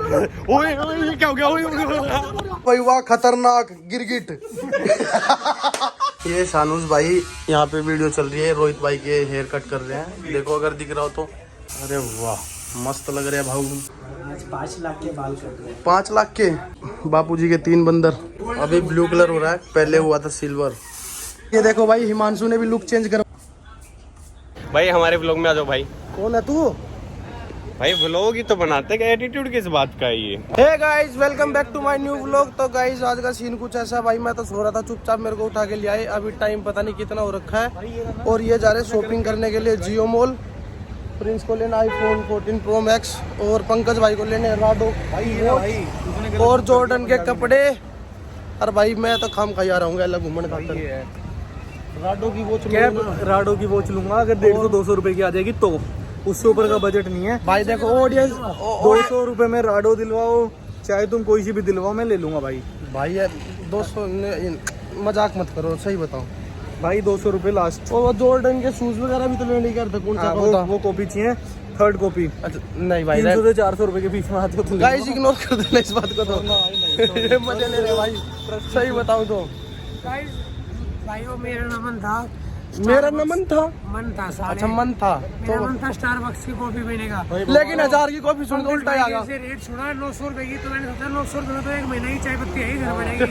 ओए ओए क्या हो गया? ओए भाई वाह खतरनाक गिरगिट। ये शानूस भाई यहाँ पे वीडियो चल रही है, रोहित भाई के हेयर कट कर रहे हैं, देखो अगर दिख रहा हो तो। अरे वाह मस्त लग रहे हैं भाऊ। 5 लाख के बाल कट रहे हैं। 5 लाख के बापूजी के 3 बंदर। अभी ब्लू कलर हो रहा है, पहले हुआ था सिल्वर। ये देखो भाई हिमांशु ने भी लुक चेंज कर। भाई हमारे व्लॉग में आ जाओ भाई। कौन है तू? भाई व्लॉग ही तो बनाते हैं, एटीट्यूड किस बात का है ये? Hey guys welcome back to my new vlog. तो गाइस आज का सीन कुछ ऐसा, भाई मैं तो सो रहा था चुपचाप, मेरे को उठा के ले आए। अभी टाइम पता नहीं कितना हो रखा है और ये जा रहे शॉपिंग करने के लिए जियो मॉल। प्रिंस को लेना आईफोन 14 प्रो मैक्स और पंकज भाई को लेने राडो भाई और जॉर्डन के कपड़े। और भाई मैं तो खाम खा रहा हूँ अलग घूमने खातर। राडो की वॉच राडो की वॉच लूंगा अगर 150-200 रुपए की आ जाएगी तो, उससे ऊपर का बजट नहीं है भाई। देखो ऑडियंस 200 रुपए में राडो दिलवाओ, चाहे तुम कोई सी भी दिलवाओ, मैं ले लूंगा भाई। भाई यार 200 मजाक मत करो, सही बताओ भाई 200 रुपए लास्ट। और जॉर्डन के शूज वगैरह भी तो लेने का था, कौन सा वो कॉपी चाहिए, 3rd कॉपी। अच्छा नहीं भाई 300 से 400 रुपए के बीच में आते हो तो गाइस इग्नोर कर देना इस बात को तो। ये मजे ले रहे भाई, सही बताऊं तो। गाइस भाई वो मेरा नमन था। मेरा नमन था, मन था सारे। अच्छा मन था मेरा तो। मन था स्टारबक्स की कॉफी पीने का, लेकिन 1000 की कॉफी सुन के उल्टा ही आ गया। से रेट सुना 900 रुपए की, तो मैंने सोचा 900 रुपए में तो 1 महीना की चाय पत्ती है ही घर बनेगी।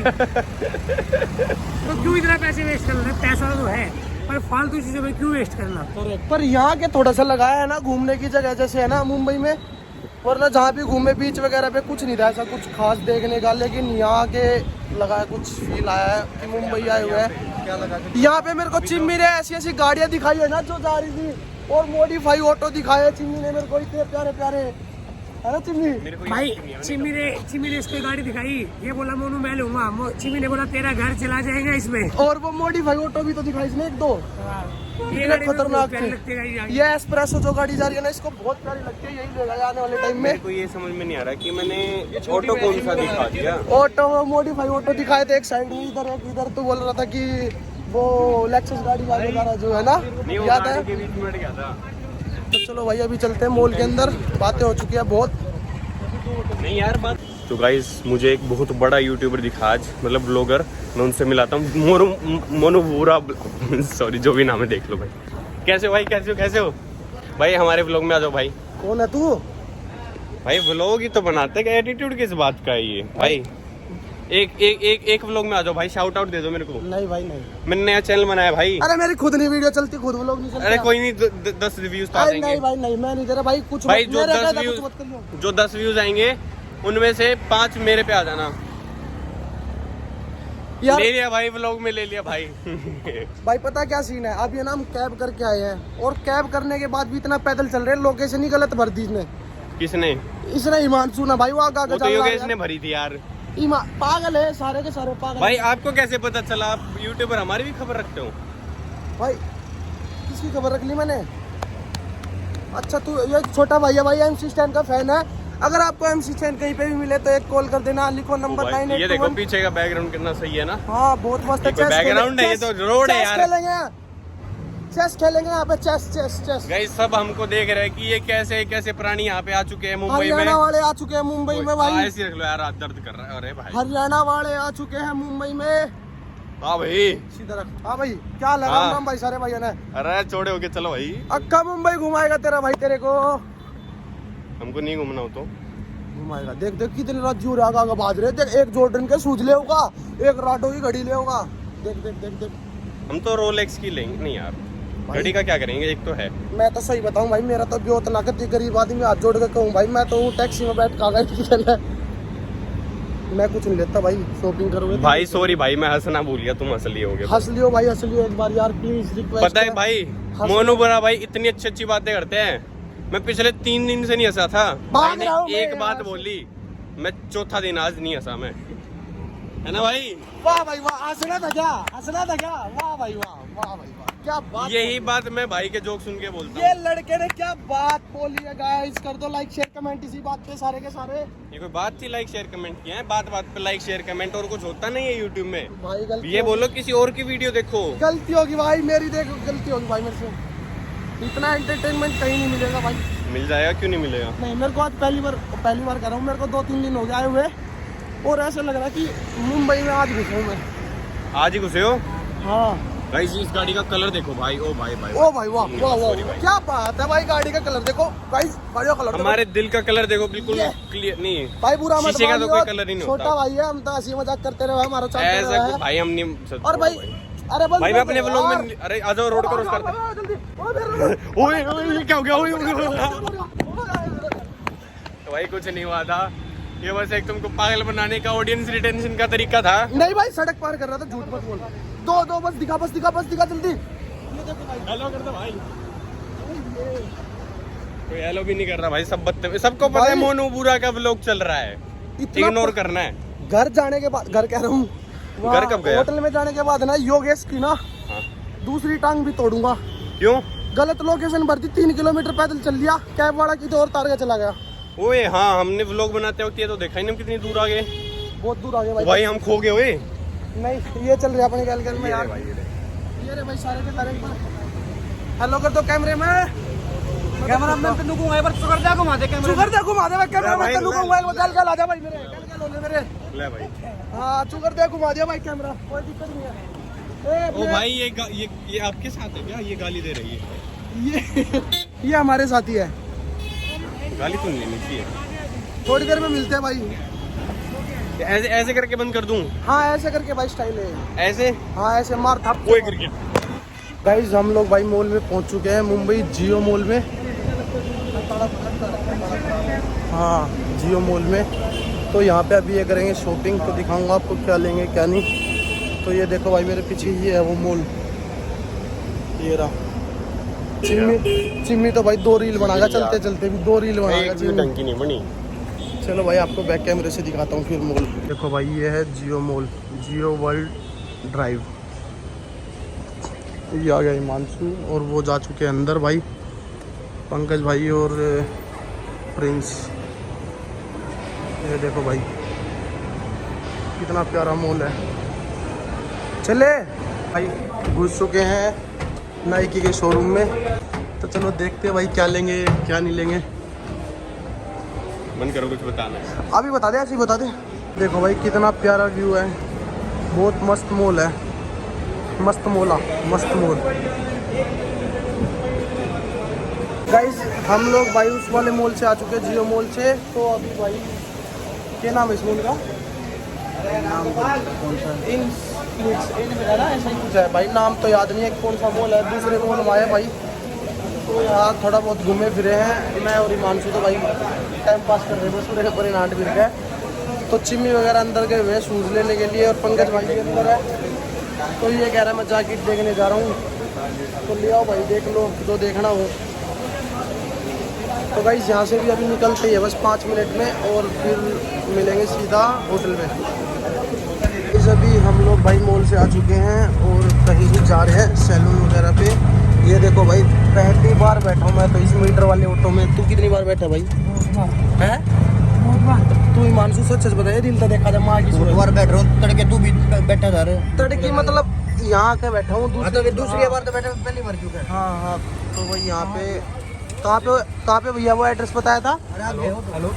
तो क्यों इतना पैसे वेस्ट करना? पैसा तो है पर फालतू चीजों में क्यों वेस्ट करना? पर यहाँ के थोड़ा सा लगाया है ना घूमने की जगह, जैसे है ना मुंबई में, वरना जहाँ भी घूमे बीच वगैरह पे कुछ नहीं था ऐसा कुछ खास देखने का। लेकिन यहाँ के लगा कुछ फील आया है कि मुंबई आए हुए हैं। यहाँ पे मेरे को चिम्मी ने ऐसी ऐसी गाड़ियाँ दिखाई है ना जो जा रही थी, और मॉडिफाई ऑटो दिखाए चिम्मी ने मेरे को, इतने प्यारे प्यारे है ना चिम्मी। भाई चिम्मी ने इसको गाड़ी दिखाई, ये बोला मोनू मैं लूंगा। चिम्मी ने बोला तेरा घर चला जाएगा इसमें। और वो मॉडिफाई ऑटो भी तो दिखाई इसने 1-2। ये गाड़ी खतरनाक प्यारी लगती है गाड़ी। ये एस्प्रेसो जो गाड़ी जा रही है ना, इसको बहुत प्यारी लगती है, यही लेगा आने वाले टाइम में। मेरे को ये समझ में नहीं आ रहा कि मैंने ऑटो कौन सा दिखा दिया। ऑटो मॉडिफाई ऑटो दिखाए थे, एक साइड में इधर एक इधर। तो बोल रहा था कि वो लेक्सस गाड़ी वाले जा रहा जो है ना, नहीं वो याद है? गाड़ी के बीच में अट गया था। तो चलो भाई अभी चलते हैं मॉल के अंदर, बातें हो चुकी है बहुत। नहीं यार बात तो गाइस मुझे एक बहुत बड़ा यूट्यूबर दिखा आज, मतलब ब्लॉगर। मैं उनसे मिलाता हूँ, मोनोबूरा सॉरी जो भी नाम है देख लो भाई। कैसे हो भाई? कैसे हो भाई? हमारे व्लॉग में आ जाओ भाई। कौन है तू? भाई व्लॉग ही तो बनाते हैं, एटीट्यूड किस बात का है ये भाई? एक व्लॉग में आ जाओ भाई, शाउट आउट दे दो मेरे को। नहीं भाई नहीं, मैंने नया चैनल बनाया भाई। अरे मेरी खुद नहीं वीडियो चलती, खुद व्लॉग नहीं चलता। अरे कोई नहीं, 10 रिव्यूज तो आ जाएंगे। नहीं भाई नहीं, मैं नहीं दे रहा भाई कुछ भाई मत, जो मेरे 10 कहता व्यूज कुछ मत करियो। जो 10 व्यूज आएंगे उनमें से 5 मेरे पे आ जाना। यार ले लिया भाई, व्लॉग में ले लिया भाई। भाई पता क्या सीन है, अब ये ना हम कैब करके आए हैं और कैब करने के बाद भी इतना पैदल चल रहे हैं, लोकेशन ही गलत भर दी इसने। किसने? इसने हिमांशु ना भाई, वो आगे वो तो योगेश ने भरी थी यार। पागल है, सारे के सारे पागल भाई आपको कैसे पता चला? आप यूट्यूबर हमारी भी खबर रखते हो भाई। किसकी खबर रख ली मैंने? अच्छा तू ये छोटा भाई है भाई, MC स्टैंड का फैन है। अगर आपको MC स्टैंड कहीं पे भी मिले तो एक कॉल कर देना, लिखो नंबर 981। ये देखो पीछे का बैकग्राउंड कितना सही है ना। हाँ बहुत मस्त है। बैकग्राउंड है, ये तो रोड है यार। चेस खेलेंगे यहाँ पे, चेस। गाइस सब हमको देख रहे हैं कि ये कैसे प्राणी यहाँ पे आ चुके हैं मुंबई में। हरियाणा वाले आ चुके हैं मुंबई में भाई। ऐसे रख लो यार, हाथ दर्द कर रहा है। अरे भाई हरियाणा वाले आ चुके हैं मुंबई में। हाँ भाई सीधा रख। हाँ भाई क्या लगा हाँ। नाम भाई सारे भाइयों ने। अरे छोड़े होके चलो भाई, अक्का मुंबई घुमाएगा तेरा भाई, तेरे को हमको नहीं घूमना हो तो घुमाएगा। देख देख कितने राज्यों आगा बाज रहे। देख एक जॉर्डन के शूज ले होगा, एक राडो की घड़ी ले होगा। देख देख देख देख। हम तो रोलेक्स की लेंगे। नहीं यार घड़ी का क्या करेंगे, एक तो है। मैं तो सही बताऊं भाई, मेरा तो भी उतना करती गरीब आदमी, हाथ जोड़ के कहूँ भाई, मैं तो टैक्सी में बैठ कागज मैं कुछ नहीं लेता भाई, शॉपिंग करोगे भाई सॉरी भाई, मैं हंसना भूल गया, तुम हंस लिए होगे। हंस लियो भाई, हंस लियो एक बार यार प्लीज, रिक्वेस्ट। पता है भाई मोनू बड़ा भाई इतनी अच्छी बातें करते हैं, मैं पिछले 3 दिन से नहीं हंसा था। भाई ने एक बात बोली, मैं चौथा दिन आज नहीं हंसा मैं, है ना भाई? वाह भाई वाह, हंसना था क्या? वाह भाई वाह, वाह भाई वाह, क्या बात। यही बात मैं भाई के जोक सुन के बोलता ये हूँ। लड़के ने क्या बात बोली है गाइस, कर दो लाइक शेयर कमेंट इसी बात पे सारे के सारे। ये कोई बात थी लाइक शेयर कमेंट किया है? बात पे लाइक शेयर कमेंट और कुछ होता नहीं है यूट्यूब में भाई गलती ये बोलो किसी और की वीडियो देखो। गलती होगी भाई मेरी, देखो गलती होगी भाई मेरे से। इतना एंटरटेनमेंट कहीं नहीं मिलेगा भाई। मिल जाएगा, क्यों नहीं मिलेगा? नहीं, मेरे को आज पहली बार कर रहा हूँ, मेरे को 2-3 दिन हो गए आए हुए, और ऐसा लग रहा है कि मुंबई में आज घुसा हूँ मैं। आज ही घुसे हो? हाँ गाइस इस गाड़ी का कलर देखो भाई, ओ भाई भाई, ओ भाई, वाह वाह वाह, क्या बात है भाई, गाड़ी का कलर देखो गाइस, गाड़ी का कलर हमारे दिल का कलर देखो, बिल्कुल क्लियर नहीं भाई, बुरा मत शीशे का तो मानियो, कोई कलर ही नहीं छोटा होता भाई है, हम तो हंसी मजाक करते रहे, हमारा चलते ऐसा रहे भाई, हम नहीं। और भाई अरे बंद भाई कर मैं अपने दे व्लॉग यार। में, अरे आ जाओ रोड क्रॉस करते हैं। जल्दी ओए ओए क्या हो गया? ओए तो भाई कुछ नहीं हुआ था, ये बस एक तुमको पागल बनाने का ऑडियंस रिटेंशन का तरीका था। नहीं भाई, सड़क पार कर रहा था, झूठ मत बोल। दो बस दिखा जल्दी। ये देखो भाई, हेलो कर दो भाई। कोई हेलो भी नहीं कर रहा भाई, सब बदतमीज, सबको पता है मोनू बुरा का व्लॉग चल रहा है, इग्नोर करना है। घर जाने के बाद, घर कह रहा हूँ, घर कब गया? होटल में जाने के बाद ना योगेश की ना दूसरी टांग भी तोड़ूंगा। क्यों? गलत लोकेशन भर दी, 3 किलोमीटर पैदल चल लिया, कैब वाला की तो और तार के चला गया। ओए हाँ, हमने व्लॉग बनाते वक्त ये तो देखा ही नहीं, हम कितनी दूर आ गए। बहुत दूर आ गए भाई हम खो गए। ओए नहीं, ये चल रही है अपने गैल में यार, ये रे भाई सारे के सारे। हेलो कर दो कैमरे में, कैमरा मैन पे नुकूंगा, एक बार सुगर जा घुमा दे कैमरा। शुगर दे घुमा दे भाई, कैमरा में तनु को मोबाइल गल आ जा भाई, मेरे गल होने मेरे। ले भाई, हां शुगर दे घुमा दिया भाई कैमरा, कोई दिक्कत नहीं है। ओ भाई ये आपके साथ है क्या? ये गाली दे रही है? ये हमारे साथी है, गाली तो नहीं लेनी चाहिए। थोड़ी देर में मिलते हैं भाई। ऐसे करके बंद कर दूं? हाँ ऐसे करके भाई स्टाइल है, ऐसे? हाँ ऐसे मार थाप। कोई करके। गाइस हम लोग भाई मॉल में पहुंच चुके हैं, मुंबई जियो मॉल में। हाँ जियो मॉल में, तो यहाँ पे अभी ये करेंगे शॉपिंग, तो दिखाऊंगा आपको क्या लेंगे क्या नहीं। तो ये देखो भाई मेरे पीछे ये है वो मॉल, ये रहा। चिम्मी तो भाई 2 रील बनाएगा, चलते चलते भी 2 रील बनाएगा चिम्मी। टंकी नहीं बनी। चलो भाई आपको बैक कैमरे से दिखाता हूँ फिर मॉल। देखो भाई ये है जियो मॉल, जियो वर्ल्ड ड्राइव। ये आ गया हिमांशु और वो जा चुके हैं अंदर भाई, पंकज भाई और प्रिंस। ये देखो भाई कितना प्यारा मॉल है। चले भाई घुस चुके हैं नाइकी के शोरूम में, तो चलो देखते हैं भाई क्या लेंगे क्या नहीं लेंगे। मन करो कुछ बताना है। अभी बता दे, ऐसे ही बता दे। देखो भाई कितना प्यारा व्यू है, बहुत मस्त मॉल है, मस्त मॉल। गाइस हम लोग भाई उस वाले मॉल से आ चुके हैं, जियो मॉल से। तो अभी भाई क्या नाम है इस मॉल का? ऐसा ही कुछ है भाई, नाम तो याद नहीं है कौन सा मॉल है। दूसरे मॉल में आए भाई, तो यहाँ थोड़ा बहुत घूमे फिरे हैं। मैं और हिमांशु तो भाई टाइम पास कर रहे थे, पूरे पूरे नाट फिर गए। तो चिम्मी वगैरह अंदर गए हुए हैं शूज़ लेने के लिए, और पंकज भाई भी अंदर है। तो ये कह रहा है मैं जैकेट देखने जा रहा हूँ, तो ले आओ भाई देख लो जो देखना हो। तो भाई यहाँ से भी अभी निकलते ही है बस 5 मिनट में, और फिर मिलेंगे सीधा होटल में। इस अभी हम लोग भाई मॉल से आ चुके हैं और कहीं भी जा रहे हैं सैलून वगैरह पे। ये देखो भाई पहली बार बैठा हूँ मैं तो इस मीटर वाले ऑटो में। तू कितनी बार बैठा भाई? है तू हिमांशु सच बताइए, दिन तो देखा था माँ की बार बैठ रहा हूँ तड़के, तू भी बैठा जा रहे हो तड़की, मतलब यहाँ के बैठा हूँ दूसरी बार तो बैठा, पहली बार क्यों? हाँ तो भाई यहाँ पे कहाँ पे भैया वो एड्रेस बताया था? हेलो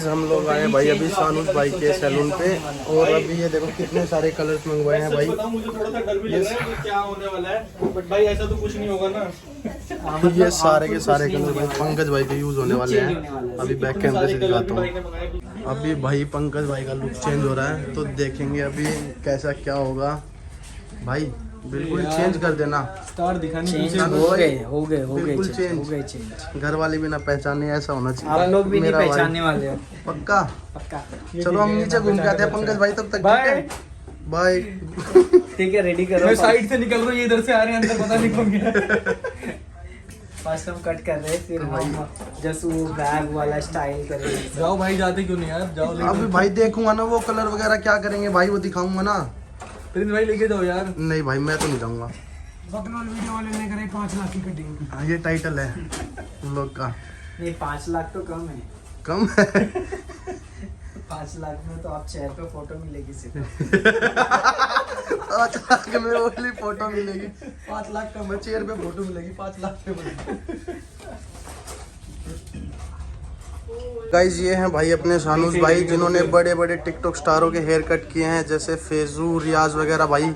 हम लोग आए भाई अभी सानुस भाई के सैलून पे, और अभी ये देखो कितने सारे कलर्स मंगवाए हैं भाई। मुझे थोड़ा सा डर भी लग रहा है कि क्या होने वाला है, बट भाई ऐसा तो कुछ नहीं होगा ना। ये सारे के सारे कलर भाई पंकज भाई के यूज होने वाले हैं। अभी बैक कैमरे से दिखाता हूँ। अभी भाई पंकज भाई का लुक चेंज हो रहा है, तो देखेंगे अभी कैसा क्या होगा। भाई बिल्कुल चेंज कर देना, स्टार दिखाने हो गए चेंज। घर वाले भी ना पहचाने, ऐसा होना चाहिए। आप लोग भी नहीं पहचानने वाले हो। पक्का? चलो हम नीचे घूम के आते हैं पंकज भाई, तब तक बाय। ठीक है रेडी करो। मैं साइड से निकल रहा हूँ, ये इधर से आ रहे हैं अंदर, पता नहीं कौन गया। फर्स्ट हम कट कर रहे हैं, फिर हम जस्ट वो बैग वाला स्टाइल करेंगे। जाओ भाई, जाते क्यों नहीं यार, जाओ। अभी भाई देखूंगा ना वो कलर वगैरह क्या करेंगे भाई, वो दिखाऊंगा ना। प्रिंस भाई लेके जाओ यार। नहीं भाई मैं तो नहीं जाऊंगा। बकनौल वीडियो वाले ने करे 5 लाख की कटिंग। हाँ ये टाइटल है हम लोग का। नहीं 5 लाख तो कम है। कम है? 5 लाख में तो आप चेयर पे फोटो मिलेगी सिर्फ। 5 लाख में ओनली फोटो मिलेगी। 5 लाख का मैं चेयर पे फोटो मिलेगी, 5 लाख पे गाइस ये हैं भाई अपने शानूस भाई, जिन्होंने बड़े बड़े टिकटॉक स्टारों के हेयर कट किए हैं, जैसे फेजू, रियाज वगैरह। भाई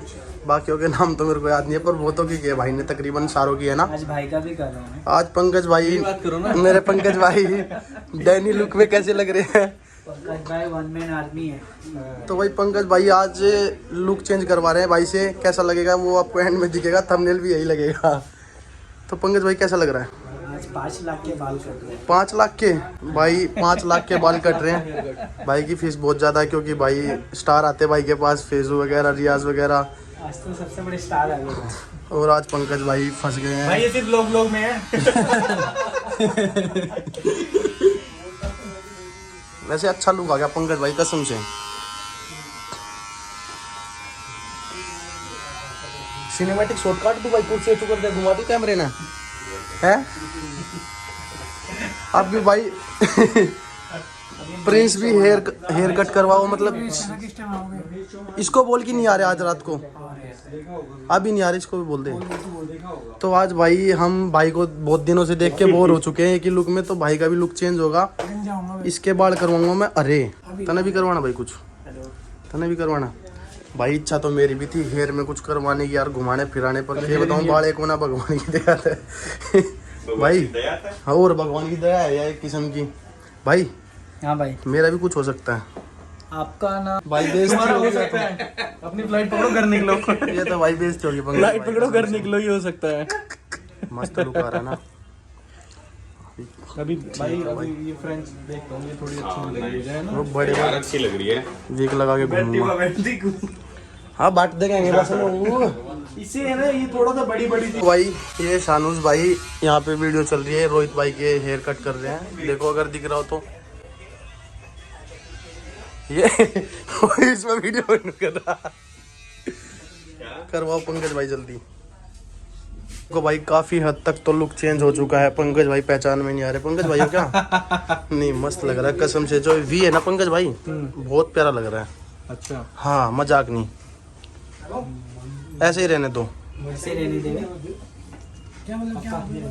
बाकियों के नाम तो मेरे को याद नहीं है, पर बहुतों की किए भाई ने, तकरीबन सारों की है ना। आज भाई का भी कर रहा हूँ। आज पंकज भाई, मेरे पंकज भाई डैनी लुक में कैसे लग रहे हैं? पंकज भाई वन मैन आर्मी है। तो भाई पंकज भाई आज लुक चेंज करवा रहे हैं भाई से, कैसा लगेगा वो आपको एंड में दिखेगा, थंबनेल भी यही लगेगा। तो पंकज भाई कैसा लग रहा है? आज 5 लाख के बाल कट रहे हैं। 5 लाख के भाई, 5 लाख के बाल कट रहे हैं। भाई की फीस बहुत ज़्यादा है, क्योंकि भाई स्टार आते भाई के पास, फेजू वगैरह, रियाज वगैरह। आज तो सबसे बड़े स्टार आ गए। और आज पंकज भाई फंस गए हैं भाई ये सिर्फ लोग में है। वैसे अच्छा लुक आ गया पंकज भाई कसम से। सिनेमैटिक शॉट काट दो भाई, कुर्सी कर दे, घुमा दो कैमरे ने है। अब भी भाई प्रिंस भी हेयर कट करवाओ, मतलब इसको बोल के नहीं आ रहे आज रात को, अभी नहीं आ रहे, इसको भी बोल दे। तो आज भाई हम भाई को बहुत दिनों से देख के बोर हो चुके हैं एक ही लुक में, तो भाई का भी लुक चेंज होगा। इसके बाल करवाऊंगा मैं। अरे तने भी करवाना भाई, कुछ तने भी करवाना भाई। इच्छा तो मेरी भी थी हेयर में कुछ करवाने की यार, घुमाने फिराने पर। ये बताऊँ बाल एक होना भगवान की दया है भाई। हाँ और भगवान की दया है यार एक किस्म की भाई। हाँ भाई मेरा भी कुछ हो सकता है। आपका ना भाई बेइज्जती हो सकता है। अपनी फ्लाइट पकड़ो घर निकलो। ये तो भाई बेइज्जती होगी। फ्लाइट पकड़ो घर निकलो, ये हो सकता है। मस्त लुक आ रहा है ना अभी भाई। अभी ये फ्रेंड्स देखता हूँ, ये थोड़ी अच्छी लग रही है ना। वो बड़े यार अच्छी लग रही है। वीक लगा के घूमूंगा। हाँ बाट देखेंगे बस लोग। इसे है ना, ये थोड़ा सा बड़ी बड़ी। भाई ये शानूस भाई यहाँ पे वीडियो चल रही है, रोहित भाई के हेयर कट कर रहे हैं, देखो अगर दिख रहा हो तो। ये इसमें वीडियो कर रहा, करवाओ पंकज भाई जल्दी को भाई। काफी हद तक तो लुक चेंज हो चुका है। पंकज भाई पहचान में नहीं आ रहे। पंकज भाई हो क्या? नहीं मस्त लग रहा है कसम से। जो वी है ना पंकज भाई, बहुत प्यारा लग रहा है। अच्छा हाँ मजाक नहीं, ऐसे ही रहने दो। वैसे रहने देंगे।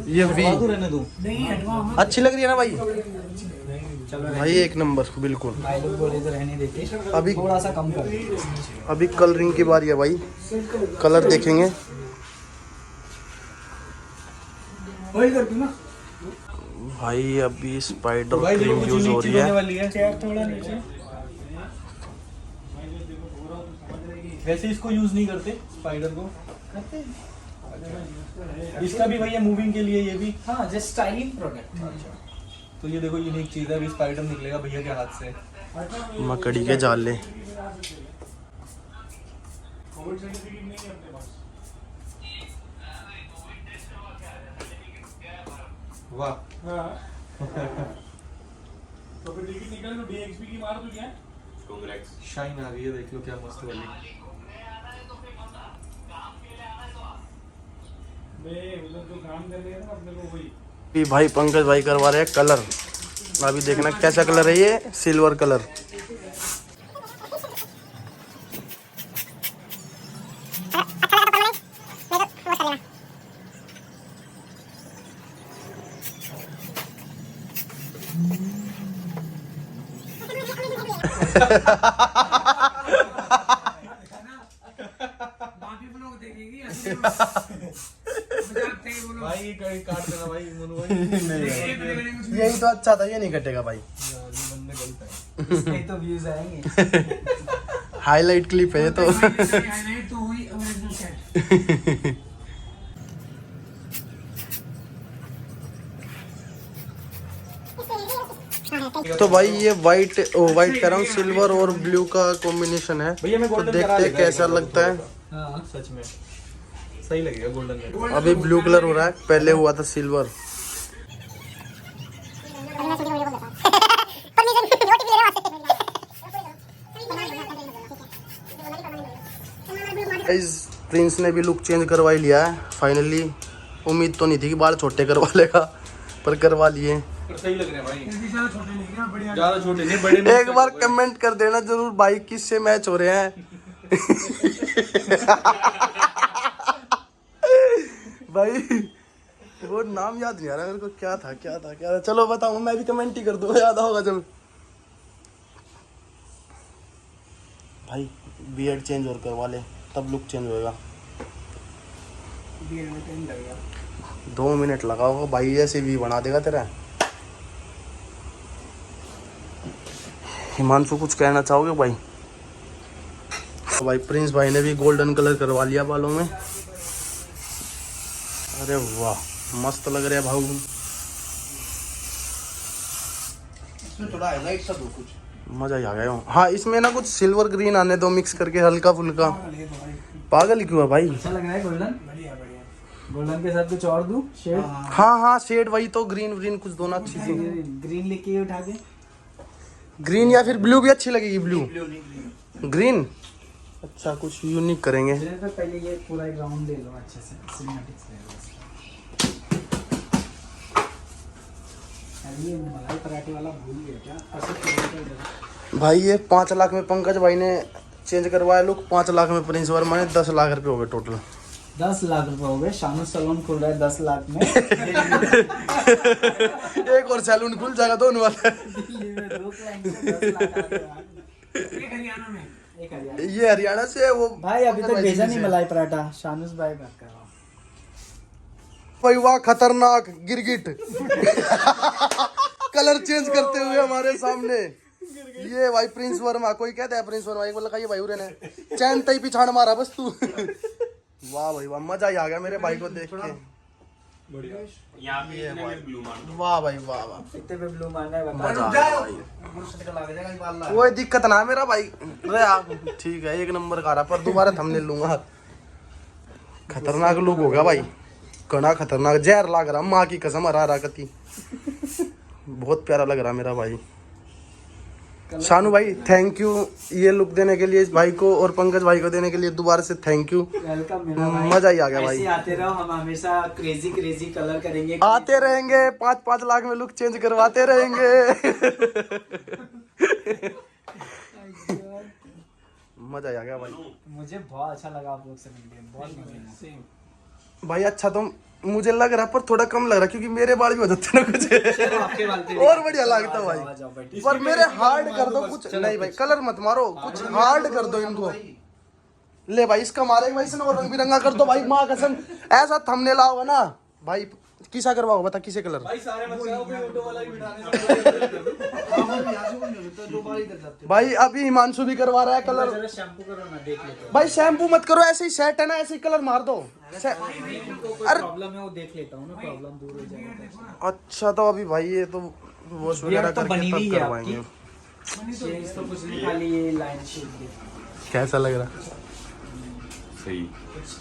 ये वी रहने दो। अच्छी लग रही है ना भाई? चलो भाई एक नंबर बिल्कुल। भाई लोग बोले तो रहने देते, अभी थोड़ा सा कम कर। अभी कलरिंग की बारी है भाई, कलर देखेंगे। वही कर दूं ना भाई अभी स्पाइडर क्रीम यूज हो रही है। चेयर थोड़ा नीचे। वैसे इसको यूज नहीं करते स्पाइडर को, करते इसका भी भैया मूविंग के लिए। ये भी हाँ जस्ट स्टाइलिंग प्रोडक्ट। तो ये देखो यूनिक चीज है। अभी स्पाइडर निकलेगा भैया के हाथ से। मकड़ी के जाले। वाह तो फिर टिकट निकल तो डीएक्सपी की मार तो क्या? शाइन आ गई है, देख लो क्या मस्त वाली। मतलब जो काम कर रहे हैं ना अपने को वही। अभी भाई पंकज भाई करवा रहे हैं कलर। अभी देखना कैसा कलर है, ये सिल्वर कलर। बाकी लोग देखेंगे भाई ये काट देना भाई मनु भाई। यही तो अच्छा था, ये नहीं कटेगा भाई। बंदे गलत है, इसमें तो व्यूज आएंगे। हाईलाइट क्लिप है ये तो। तो हुई ओरिजिनल सेट। तो भाई ये वाइट कह रहा हूँ, सिल्वर और ब्लू का कॉम्बिनेशन है। भैया मैं तो गोल्डन देखते हैं कैसा लगता है। हाँ सच में सही लगेगा गोल्डन में। अभी ब्लू कलर हो रहा है, पहले हुआ था सिल्वर। प्रिंस ने भी लुक चेंज करवा लिया है फाइनली। उम्मीद तो नहीं थी कि बाल छोटे करवा लेगा, पर करवा लिए। सही लग रहे हैं भाई, ज्यादा छोटे नहीं ना, बढ़िया। ज्यादा छोटे नहीं, बड़े एक बार कमेंट कर देना जरूर भाई किससे मैच हो रहे हैं। भाई वो नाम याद नहीं आ रहा मेरे को, क्या था। चलो बताओ, मैं भी कमेंट ही कर दूंगा, याद होगा जब। भाई बियर्ड चेंज और करवा ले, तब लुक चेंज होएगा। 2 मिनट लगा होगा भाई, ऐसे भी बना देगा तेरा। हिमांशु कुछ कहना चाहोगे भाई? तो भाई प्रिंस भाई ने भी गोल्डन कलर करवा लिया बालों में। अरे वाह मस्त लग रहा है भाऊ। इसमें थोड़ा हाईलाइट सा दो कुछ, मजा ही आ गया। हाँ इसमें ना कुछ सिल्वर ग्रीन आने दो मिक्स करके, हल्का फुल्का। पागल ही क्यों है भाई? अच्छा लग रहा है गोल्डन, गोल्डन के साथ कुछ और दूं शेड? हाँ शेड वही तो, ग्रीन कुछ दो ना अच्छी सी। ग्रीन लेके उठा के, ग्रीन या फिर ब्लू भी अच्छी लगेगी। ब्लू ग्रीन अच्छा, कुछ यूनिक करेंगे। तो पहले ये पूरा एक राउंड ले लो अच्छे से, सिनेमैटिक्स ले लो। ये मलाई पराठे वाला भूल गया क्या? भाई ये 5 लाख में पंकज भाई ने चेंज करवाया लुक, 5 लाख में प्रिंस वर्मा ने, 10 लाख रुपए हो गए टोटल। 10 लाख रुपए हो गए। शानू सैलून खुल रहा है 10 लाख में। एक और सैलून खुल जाएगा दोनों वाला। दिल्ली में 2 क्लाइंट से 10 लाख आ गए। एक हरियाणा में, एक हरियाणा। ये हरियाणा से है वो भाई अभी तक भेजा नहीं मलाई पराठा, शानूस भाई बात कर रहा हूँ। भाई वाह खतरनाक गिरगिट। कलर चेंज करते हुए हमारे सामने। ये भाई प्रिंस वर्मा, कोई कहता है प्रिंस वर्मा, एक बार लगाइए भाई उरे ने चैन तई पिछाड़ मारा बस तू। वाह भाई वाह, मजा ही आ गया मेरे भाई को देख के। यहाँ पे इतने में ब्लू मार। वाह भाई वाह वाह, इतने पे ब्लू मारना है, बता। मजा आ गया भाई। कोई दिक्कत ना मेरा भाई, ठीक है 1 नंबर का रहा, पर दोबारा थंबनेल लूंगा। खतरनाक लुक हो गया भाई, कना खतरनाक, जहर लग रहा, माँ की कसम हरा कती। बहुत प्यारा लग रहा मेरा भाई। शानू भाई थैंक यू ये लुक देने के लिए इस भाई को, और पंकज भाई को देने के लिए दोबारा से थैंक यू। वेलकम मेरा भाई, मजा ही आ गया भाई। ऐसे आते रहो, हम हमेशा क्रेजी कलर करेंगे, आते रहेंगे, 5-5 लाख में लुक चेंज करवाते रहेंगे। मजा ही आ गया भाई। मुझे बहुत अच्छा लगा आप लोग से मिलके, बहुत मजा आया भाई। अच्छा तो मुझे लग रहा पर थोड़ा कम लग रहा, क्योंकि मेरे बाल भी हो जाते ना कुछ। आपके बाल पे और बढ़िया लगता भाई, पर मेरे हार्ड कर दो कुछ। नहीं भाई कलर मत मारो, कुछ हार्ड कर दो इनको। ले भाई इसका मारेगा भाई, इसने और रंग बिरंगा कर दो भाई, माँ कसम ऐसा थंबनेल आओगे ना भाई। किसा करवाओ बता, किसे कलर? भाई सारे मत कराओ, कोई ऑटो वाला भी बिठाने भाई अभी हिमांशु भी करवा रहा है कलर। जरा शैम्पू करो ना, देख लेते हैं। भाई शैम्पू मत करो, ऐसे ही सेट है ना, ऐसे ही कलर मार दो। कोई प्रॉब्लम है वो देख लेता हूँ ना, प्रॉब्लम दूर हो जाएगा। अच्छा तो अभी भाई ये तो वॉश वगैरह तो बनी करके हुई तब है करवाएंगे। ये तो कुछ नहीं, खाली ये लाइन शेड। कैसा लग रहा? सही।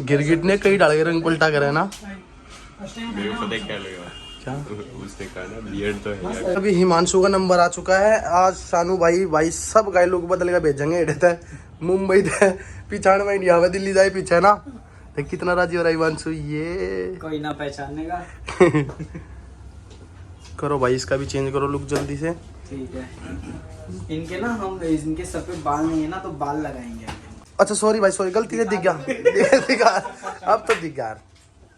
गिरगिट ने कई डाल के रंग पलटा करा है ना। मेरे को पता है क्या लगेगा, क्या उसने कहा ना बियर्ड तो है यार। अभी हिमांशु का नंबर आ चुका है। आज शानू भाई सब गाय लोग बदल के भेजेंगे। एडे थे मुंबई थे, पिछाड़ में इंडिया में, दिल्ली जाए पीछे ना। तो कितना राजी हो रहा है हिमांशु, ये कोई ना पहचानने का। करो भाई, इसका भी चेंज करो लुक जल्दी से। ठीक है, इनके ना हम इनके सर पे बाल नहीं है ना, तो बाल लगाएंगे। अच्छा सॉरी भाई, सॉरी गलती से दिख गया। अब तो दिख गया,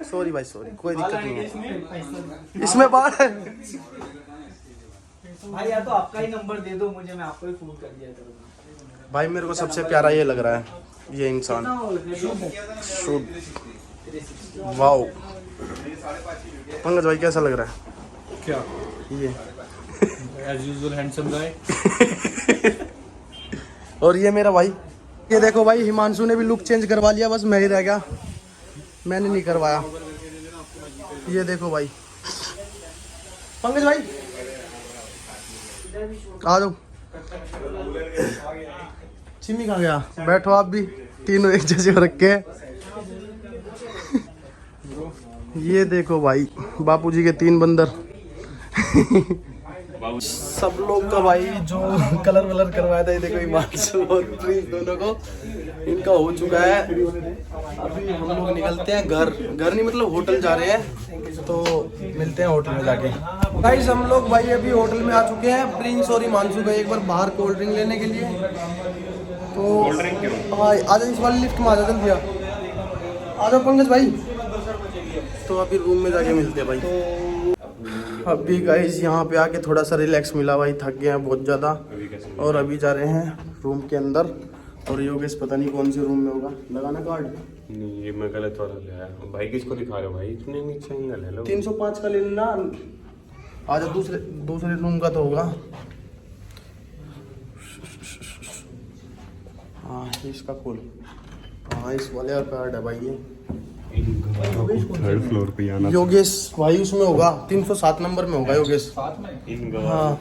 सॉरी भाई सॉरी, कोई दिक्कत नहीं है। इसमें बात है भाई, या तो आपका ही नंबर दे दो मुझे, मैं आपको ही फोन कर दिया करूँगा। भाई। मेरे को सबसे प्यारा ये लग रहा है, ये इंसान शुड। वाओ पंकज भाई कैसा लग रहा है? क्या ये एज यूजुअल हैंडसम गाय। और ये मेरा भाई, ये देखो भाई हिमांशु ने भी लुक चेंज करवा लिया, बस मैं ही रह गया, मैंने नहीं करवाया। ये देखो भाई पंकज भाई आ जाओ। चिम्मी कहाँ गया? बैठो आप भी, तीनों एक जैसे हो रखे हैं। ये देखो भाई बापूजी के 3 बंदर। सब लोग का भाई जो कलर वलर करवाया था, ये देखो हिमांशु और प्रिंस दोनों को इनका हो चुका है। अभी हम लोग निकलते हैं घर नहीं मतलब होटल जा रहे हैं, तो मिलते हैं होटल में जाके। गाइस हम लोग भाई अभी होटल में आ चुके हैं। प्रिंस और हिमांशु गए एक बार बाहर कोल्ड ड्रिंक लेने के लिए, तो हाँ आजा इस वाली लिफ्ट में आ जा जल्दी आ जाओ पंकज भाई। तो अभी रूम में जाके मिलते हैं भाई। अभी गाइस यहाँ पे आके थोड़ा सा रिलैक्स मिला भाई, थक गए हैं बहुत ज़्यादा। और अभी जा रहे हैं रूम के अंदर, और योगेश पता नहीं कौन से रूम में होगा। लगाना कार्ड नहीं, ये मैं गलत वाला ले आया भाई। किसको दिखा रहे हो भाई? इतने नीचे ही ले लो। 305 का ले लेना। आजा दूसरे रूम का तो होगा। हाँ इसका खोल। हाँ इस वाले का कार्ड है भाई ये। थर्ड फ्लोर पे आना। योगेश भाई उसमें होगा 307 नंबर में होगा योगेश। हाँ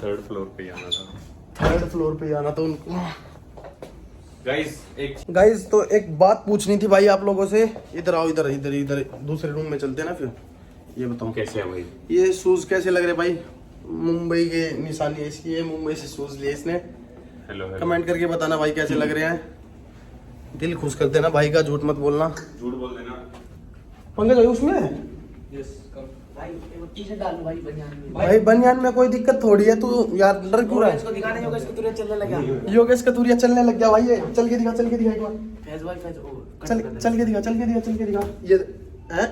थर्ड फ्लोर पे आना था। थर्ड फ्लोर पे आना तो उनको। गाइस तो एक बात पूछनी थी भाई आप लोगों से। इधर आओ, इधर इधर इधर दूसरे रूम में चलते हैं ना। फिर ये बताओ कैसे है भाई? ये शूज कैसे लग रहे भाई? मुंबई के निशानी ऐसी है, मुंबई से शूज लिए इसने। हेलो कमेंट करके बताना भाई कैसे लग रहे हैं। दिल खुश कर देना भाई का, झूठ मत बोलना। झूठ बोल देना। पंकज भाई उसमें है भाई बनियान में कोई दिक्कत थोड़ी है। तू यार डर क्यों रहा है? योगेश कतूरिया चलने लग गया भाई। ये चल के दिखा एक बार। चल के दिखा ये है।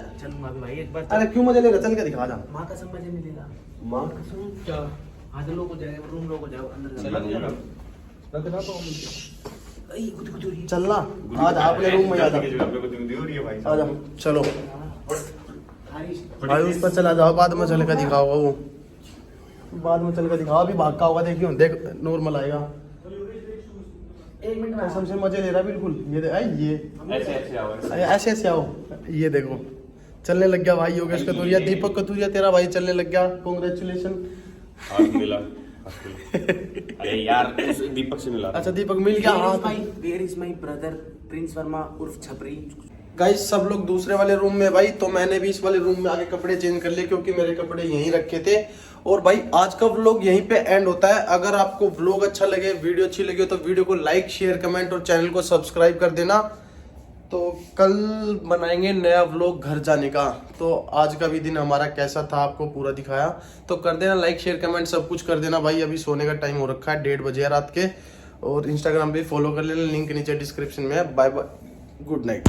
अरे क्यों मजा ले रहा? चल के दिखा जा। माँ कसम मजे मिलेगा। माँ कसम क्या? आधे लोग हो जाएगा, रूम लोग हो जाओ अंदर चलना आज आपने रूम में जा। चलो भाई उस पर चला जाओ, बाद में चल कर दिखाओगा वो। बाद में चल कर दिखाओ, अभी भाग का होगा। देखियो देख नॉर्मल आएगा। 1 मिनट में कसम से मजे ले रहा बिल्कुल। ये ऐसे आओ। ये देखो चलने लग गया भाई योगेश कतूरिया। दीपक कतूरिया तेरा भाई चलने लग गया। कांग्रेचुलेशन। मिला। अरे यार दीपक से मिला। अच्छा दीपक मिल गया। हाँ where is my brother Prince Verma उर्फ छपरी। गाइस सब लोग दूसरे वाले रूम में भाई, तो मैंने भी इस वाले रूम में आके कपड़े चेंज कर लिए क्योंकि मेरे कपड़े यहीं रखे थे। और भाई आज का व्लॉग यहीं पे एंड होता है। अगर आपको व्लॉग अच्छा लगे, वीडियो अच्छी लगी हो तो वीडियो को लाइक शेयर कमेंट और चैनल को सब्सक्राइब कर देना। तो कल बनाएंगे नया व्लॉग घर जाने का। तो आज का भी दिन हमारा कैसा था आपको पूरा दिखाया। तो कर देना लाइक शेयर कमेंट सब कुछ कर देना भाई। अभी सोने का टाइम हो रखा है, 1:30 बजे रात के। और इंस्टाग्राम पे फॉलो कर लेना, लिंक नीचे डिस्क्रिप्शन में है। Bye bye, good night.